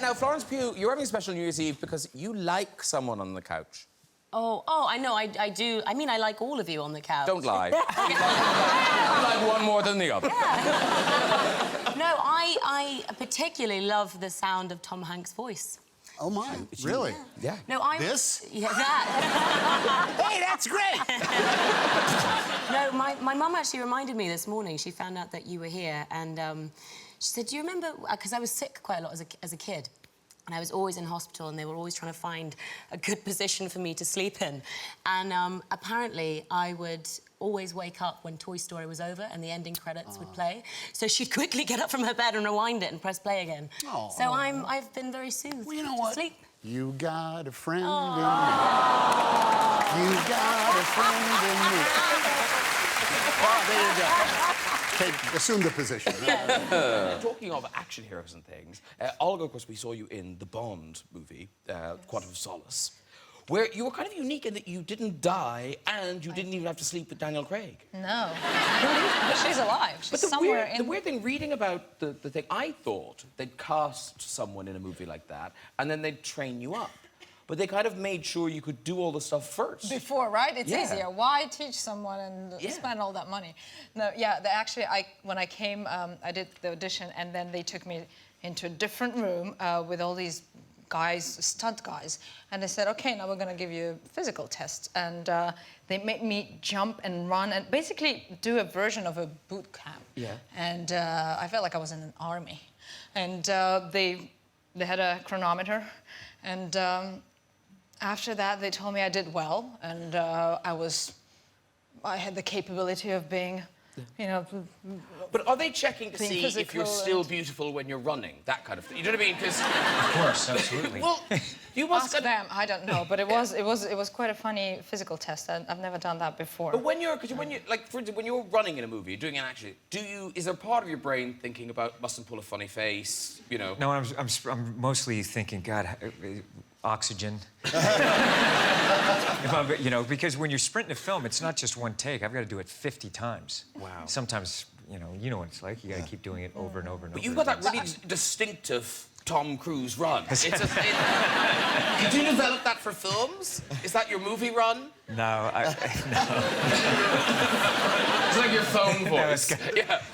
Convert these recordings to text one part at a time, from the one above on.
Now, Florence Pugh, you're having a special New Year's Eve because you like someone on the couch. Oh, I know, I do. I mean, I like all of you on the couch. Don't lie. You like one more than the other. Yeah. No, I particularly love the sound of Tom Hanks' voice. Oh, my. Really? Yeah. No, I... This? Yeah, that. Hey, that's great! No, my mum actually reminded me this morning. She found out that you were here, and she said, do you remember... Because I was sick quite a lot as a kid, and I was always in hospital, and they were always trying to find a good position for me to sleep in. And apparently, I would always wake up when Toy Story was over and the ending credits would play. So she'd quickly get up from her bed and rewind it and press play again. So I've been very soothed to sleep. You got a friend in me. You got a friend in me. Oh, there you go. Okay, assume the position. Talking of action heroes and things, Olga, of course, we saw you in the Bond movie, Quantum of Solace, where you were kind of unique in that you didn't die and you didn't even have to sleep with Daniel Craig. No. She's alive. She's somewhere in... The weird thing, reading about the thing, I thought they'd cast someone in a movie like that and then they'd train you up. But they kind of made sure you could do all the stuff first. Before, right? It's easier. Why teach someone and spend all that money? No, yeah, actually, when I came, I did the audition, and then they took me into a different room with all these guys, stunt guys, and they said, OK, now we're going to give you a physical test. And they made me jump and run and basically do a version of a boot camp. Yeah. And I felt like I was in an army. And they had a chronometer, and after that, they told me I did well, and I had the capability of being, you know... But are they checking to see if you're still beautiful when you're running? That kind of thing. You know what I mean? Because... Of course, absolutely. Well, you must ask them. I don't know, but it was quite a funny physical test. I've never done that before. But when you're, like, for instance, when you're running in a movie, you're doing an action, is there part of your brain thinking about mustn't pull a funny face, you know? No, I'm mostly thinking, God, oxygen. You know, because when you're sprinting a film, it's not just one take. I've got to do it 50 times. Wow. Sometimes, you know what it's like. You got to keep doing it over and over and over. But you've got that really distinctive Tom Cruise run. Did you develop that for films? Is that your movie run? No, no. It's like your phone voice. No,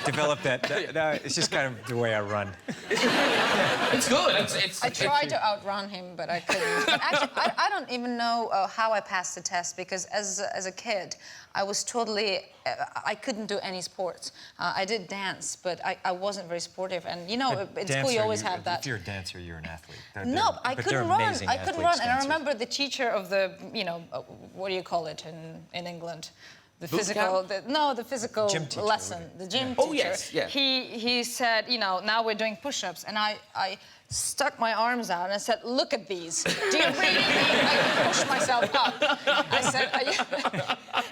develop that. No, it's just kind of the way I run. It's good. I tried to outrun him, but I couldn't. But actually, I don't even know how I passed the test, because as a kid, I was totally... I couldn't do any sports. I did dance, but I wasn't very sportive. And, you know, in school you always have that... If you're a dancer, you're an athlete. No, I couldn't run. I couldn't run. And I remember the teacher of the, you know, what do you call it in England? The physical... the physical gym teacher, lesson. The gym teacher. Oh, yes, yeah. He said, you know, now we're doing push-ups. And I stuck my arms out and I said, look at these. Do you really think I can push myself up? I said...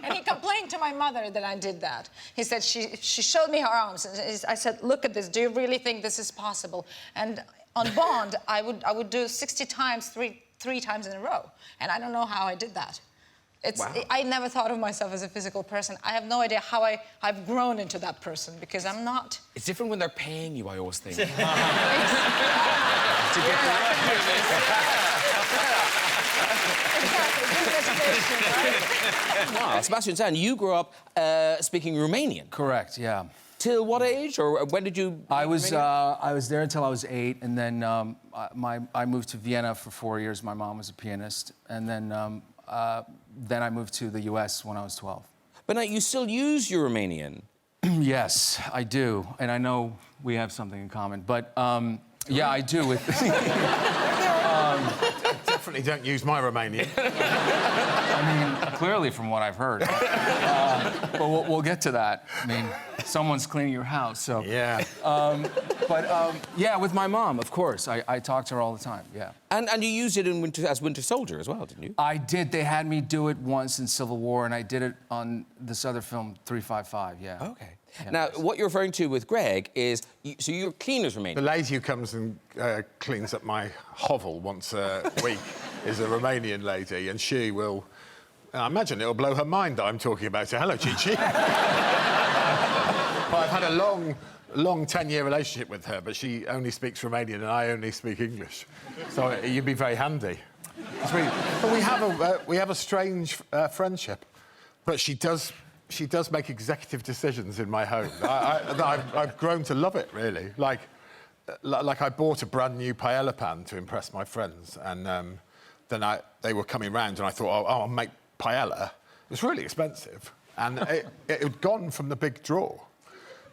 And he complained to my mother that I did that. He said, she showed me her arms. And I said, look at this. Do you really think this is possible? And on Bond, I would do 60 times, three times in a row. And I don't know how I did that. Wow. I never thought of myself as a physical person. I have no idea how I've grown into that person, because I'm not. It's different when they're paying you, I always think. Wow. Sebastian Stan, you grew up speaking Romanian. Correct, yeah. Till what age, or when did you... I was there until I was 8, and then I moved to Vienna for 4 years. My mom was a pianist, and then I moved to the U.S. when I was 12. But now, you still use your Romanian? Yes, I do, and I know we have something in common, but yeah, I do. With Definitely don't use my Romanian. I mean, clearly from what I've heard. But we'll get to that. I mean, someone's cleaning your house, so... Yeah. Yeah, with my mom, of course. I talk to her all the time, yeah. And you used it in as Winter Soldier as well, didn't you? I did. They had me do it once in Civil War, and I did it on this other film, 355, yeah. OK. Yeah, now, what you're referring to with Greg is... So you're cleaner's Romanian? The lady who comes and cleans up my hovel once a week is a Romanian lady, and she will... I imagine it'll blow her mind that I'm talking about her. Hello, Chichi. I've had a long long 10-year relationship with her, but she only speaks Romanian and I only speak English. So you'd be very handy. But we have a strange friendship. But she does make executive decisions in my home. I've grown to love it, really. Like I bought a brand new paella pan to impress my friends, and then they were coming round, and I thought, oh, I'll make paella. It was really expensive, and it had gone from the big drawer.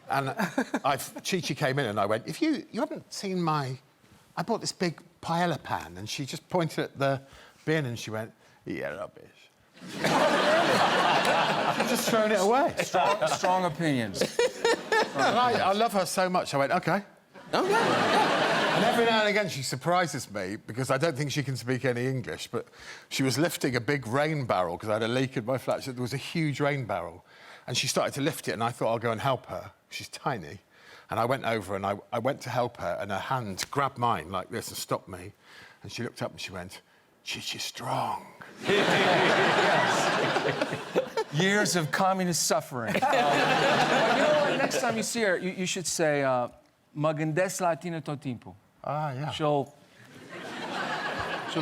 And Chi-Chi came in, and I went, if you haven't seen I bought this big paella pan, and she just pointed at the bin, and she went, yeah, rubbish. I've just thrown it away. Strong opinions. I love her so much. I went, OK. Oh, yeah. And every now and again she surprises me because I don't think she can speak any English, but she was lifting a big rain barrel because I had a leak in my flat. So there was a huge rain barrel, and she started to lift it, and I thought I'll go and help her. She's tiny. And I went over and I went to help her, and her hand grabbed mine like this and stopped me. And she looked up and she went, Chi-Chi's strong. Years of communist suffering. You know what? Next time you see her, you should say, "Mă gândesc la tine tot timpul." Ah, yeah. She'll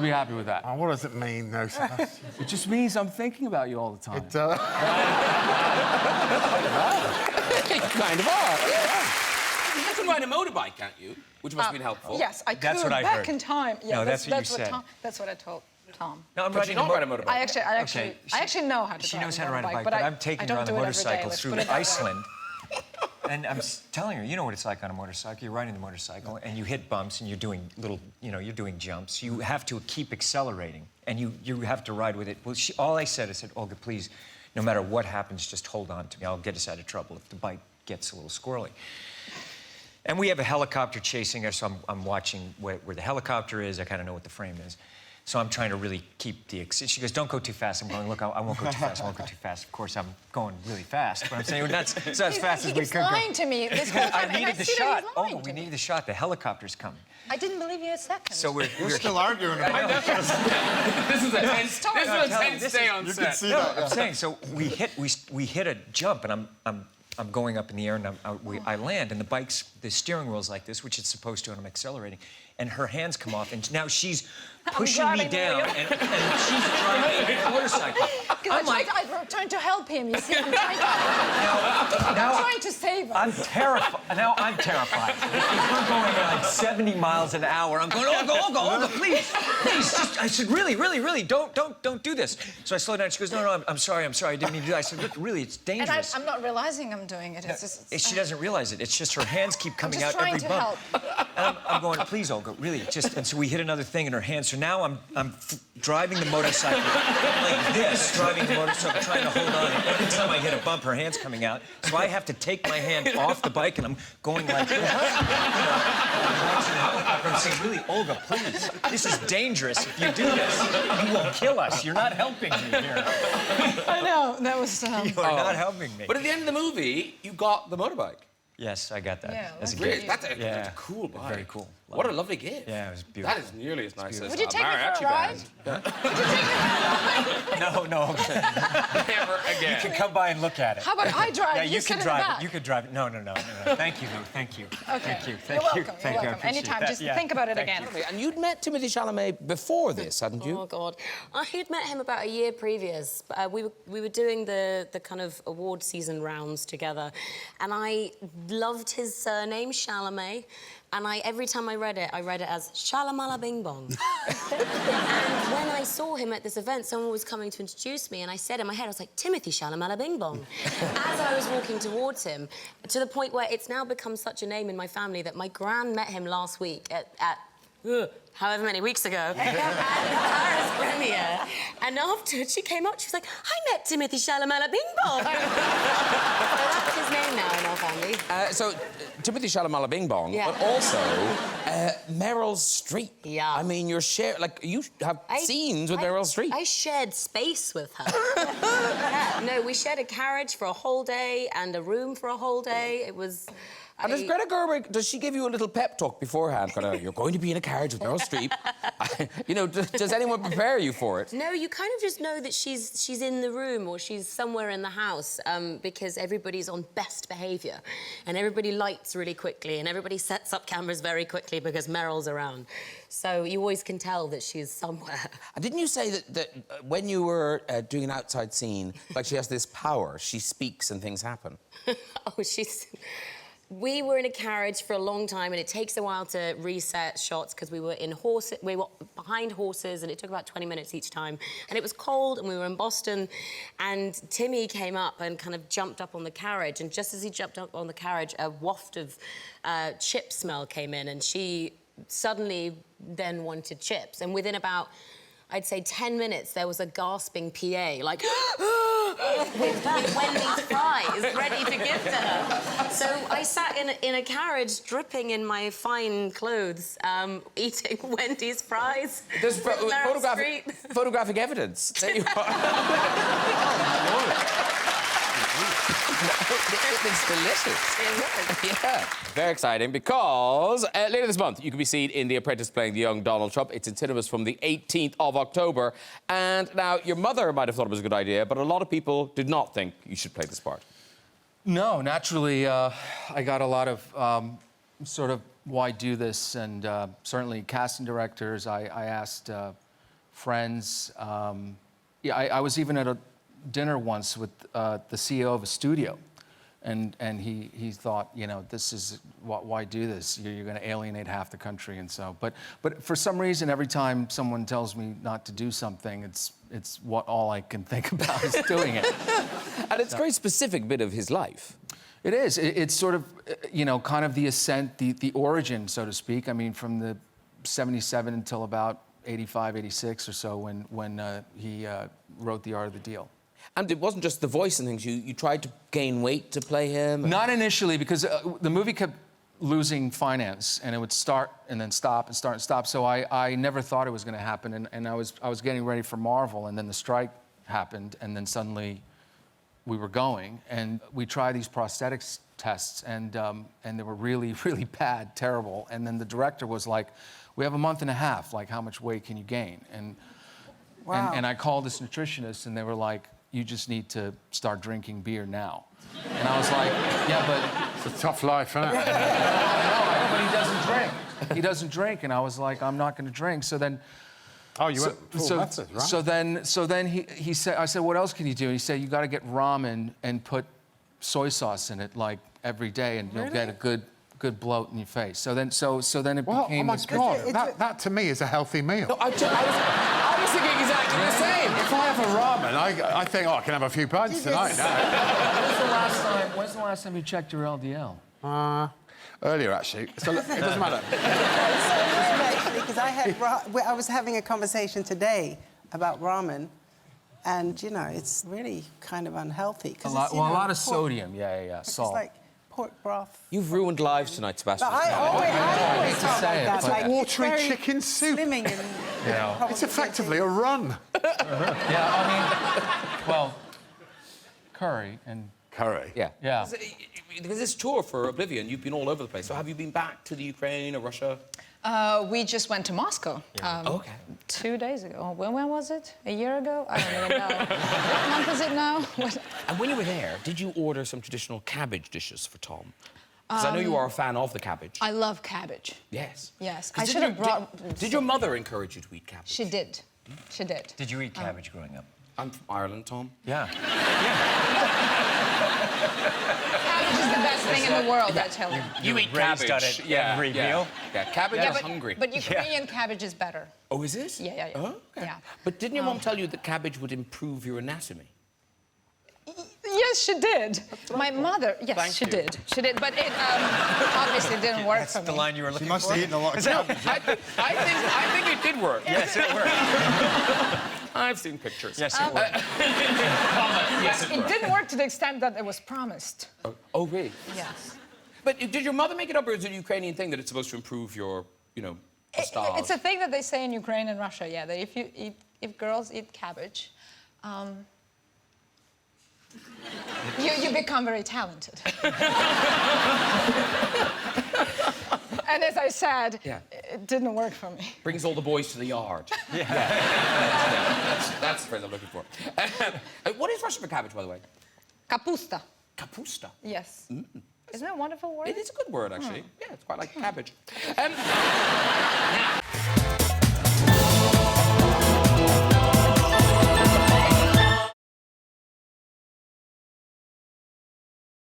be happy with that. Oh, what does it mean, though, Sebastian? It just means I'm thinking about you all the time. It, Kind of are. Yeah. You can ride a motorbike, can't you? Which must have been helpful. Yes, I could. That's what I back heard. in time. Yeah, No, that's what you said. That's what I told Tom. No, I'm But riding you don't ride a motorbike. I actually know how to She drive knows a how to ride a bike, but but I'm taking her on the don't do it every day, motorcycle let's through put it that way. Iceland. And I'm telling her, you know what it's like on a motorcycle. You're riding the motorcycle, and you hit bumps, and you're doing you're doing jumps. You have to keep accelerating, and you have to ride with it. Well, all I said, Olga, please, no matter what happens, just hold on to me. I'll get us out of trouble if the bike gets a little squirrely. And we have a helicopter chasing us, so I'm watching where the helicopter is. I kind of know what the frame is. So I'm trying to really keep the... She goes, don't go too fast. I'm going, look, I won't go too fast. I won't go too fast. Of course, I'm going really fast. But I'm saying, well, that's as fast as we He's could go. lying to me this whole time. I needed the see that shot. he's lying Oh, to we me. needed the shot. The helicopter's coming. I didn't believe you a second. So we're still arguing about it. This is a tense day on You set. can see No, that. I'm saying, so we hit a jump, and I'm going up in the air, and I land, and the steering wheel's like this, which it's supposed to, and I'm accelerating, and her hands come off, and now she's pushing me driving the down, wheel. and she's driving a motorcycle. I'm trying to help him, you see. I'm trying to save him. I'm terrified. Now I'm terrified. If we're going like 70 miles an hour, I'm going, Olga, please, just, I said, really, don't do this. So I slowed down. She goes, no, I'm sorry, I didn't mean to do that. I said, look, really, it's And dangerous. I'm not realizing I'm doing it. It's just, She doesn't realize it. It's just her hands keep coming just out every trying to bump. And I'm going, please, Olga, really, just... And so we hit another thing in her hand. So now I'm driving the motorcycle like this, driving the motorcycle, trying to hold on. And every time I hit a bump, her hand's coming out. So I have to take my hand off the bike, and I'm going like this. I'm saying, really, Olga, please, this is dangerous. If you do this, you will kill us. You're not helping me here. I know, that was... You are not helping me. But at the end of the movie, you got the motorbike. Yes, I got that Yeah, as a Really? gift. That's a cool bike. Very cool. What a lovely gift. Yeah, it was beautiful. That is nearly as nice as Would you take me for a mariachi ride? band. No. Never again. You can come by and look at it. How about I drive? Yeah, you sit can in the drive back. it. You could drive it. No. Thank you, though. Thank you. Okay. Thank you. You're welcome. Thank you. I You're welcome. appreciate Anytime. that. Just Yeah. think about it Thank again. And you'd met Timothée Chalamet before this, hadn't you? Oh God, I had met him about a year previous. We were doing the kind of award season rounds together, and I loved his surname Chalamet, and every time I read it as Shalamala Bing Bong. And when I saw him at this event, someone was coming to introduce me, and I said in my head, I was like, Timothy Shalamala Bing Bong, as I was walking towards him, to the point where it's now become such a name in my family that my gran met him last week at however many weeks ago, at the Paris premiere. And afterwards, she came up, she was like, I met Timothy Chalamet Bing Bong. So that's his name now in our family. Timothy Chalamet Bing Bong, Yeah. but also Meryl Streep. Yeah. I mean, you have scenes with Meryl Streep. I shared space with her. Yeah, no, we shared a carriage for a whole day and a room for a whole day. It was And does Greta Gerwig, does she give you a little pep talk beforehand? Kind of, you're going to be in a carriage with Meryl Streep. You know, does anyone prepare you for it? No, you kind of just know that she's in the room or she's somewhere in the house because everybody's on best behaviour and everybody lights really quickly and everybody sets up cameras very quickly because Meryl's around. So you always can tell that she's somewhere. And didn't you say that when you were doing an outside scene, like she has this power, she speaks and things happen? Oh, we were in a carriage for a long time, and it takes a while to reset shots because we were behind horses, and it took about 20 minutes each time. And it was cold, and we were in Boston, and Timmy came up and kind of jumped up on the carriage, and just as he jumped up on the carriage, a waft of chip smell came in, and she suddenly then wanted chips. And within about, I'd say, 10 minutes, there was a gasping PA, like, with Wendy's fries ready to give to her. So I sat in a carriage, dripping in my fine clothes, eating Wendy's fries. There's with Meryl Streep. photographic evidence. There you are. It's delicious. Yeah. Very exciting because later this month you can be seen in The Apprentice playing the young Donald Trump. It's in cinemas from the 18th of October. And now your mother might have thought it was a good idea, but a lot of people did not think you should play this part. No, naturally, I got a lot of sort of why do this, and certainly casting directors. I asked friends. Yeah, I was even at a dinner once with the CEO of a studio, and he thought, you know, this is why do this? You're going to alienate half the country, and so. But for some reason, every time someone tells me not to do something, it's what all I can think about is doing it. And it's a very specific bit of his life. It is. It's sort of, you know, kind of the ascent, the origin, so to speak. I mean, from the 77 until about 85, 86 or so when he wrote The Art of the Deal. And it wasn't just the voice and things. You tried to gain weight to play him? Not initially, because the movie kept losing finance, and it would start and then stop and start and stop. So I never thought it was going to happen, and I was getting ready for Marvel, and then the strike happened, and then suddenly we were going, and we tried these prosthetics tests, and they were really, really bad, terrible. And then the director was like, "We have a month and a half. Like, how much weight can you gain?" And wow. and I called this nutritionist, and they were like, "You just need to start drinking beer now." And I was like, "Yeah, but..." It's a tough life, isn't it? No, but he doesn't drink. He doesn't drink, and I was like, "I'm not going to drink." So then... Oh, you went full method, right? So then he said, I said, "What else can you do?" And he said, "You got to get ramen and put soy sauce in it, like, every day, and you'll get a good bloat in your face." So then it Well, became... oh, my God, that to me is a healthy meal. No, I was thinking exactly the same. If I have a ramen, I think, oh, I can have a few pints tonight now. When's the last time you checked your LDL? Earlier, actually. So it doesn't matter. Because I was having a conversation today about ramen, and, you know, it's really kind of unhealthy. A lot of sodium, yeah, salt. It's like pork broth. You've ruined lives tonight, Sebastian. But I always talk say like it, that. but- Like, Watery very chicken soup. Slimming and... Yeah. It's effectively a run. Yeah, I mean, well, curry and... Curry. Yeah. Yeah. Because this tour for Oblivion, you've been all over the place. So have you been back to the Ukraine or Russia? We just went to Moscow. Okay. 2 days ago. When was it? A year ago? I don't even know. What month is it now? And when you were there, did you order some traditional cabbage dishes for Tom? Because I know you are a fan of the cabbage. I love cabbage. Yes. Yes. 'Cause I should have brought... Did your mother encourage you to eat cabbage? She did. She did. Did you eat cabbage growing up? I'm from Ireland, Tom. Yeah. Cabbage is the best thing in the world, I tell you. You eat raised cabbage. on it every meal? Yeah, cabbage Yeah, is hungry. but Ukrainian cabbage is better. Oh, is it? Yeah. Oh, okay. Yeah. But didn't your mom tell you that cabbage would improve your anatomy? Yes, she did. My mother, yes, she did. She did, but it obviously didn't work That's for me. the line you were looking for. Must have eaten a lot of cabbage. I think it did work. Yes, it worked. I've seen pictures. Yes, it worked. Yes, it It worked. didn't work to the extent that it was promised. Oh, really? Yes. But did your mother make it up, or is it a Ukrainian thing that it's supposed to improve your, you know, style? It's a thing that they say in Ukraine and Russia, yeah, that if girls eat cabbage, You become very talented. And as I said, Yeah. it didn't work for me. Brings all the boys to the yard. Yeah. That's the phrase I'm looking for. What is Russian for cabbage, by the way? Kapusta. Kapusta. Yes. Isn't that a wonderful word? It is a good word, actually. Yeah, it's quite like cabbage. Now,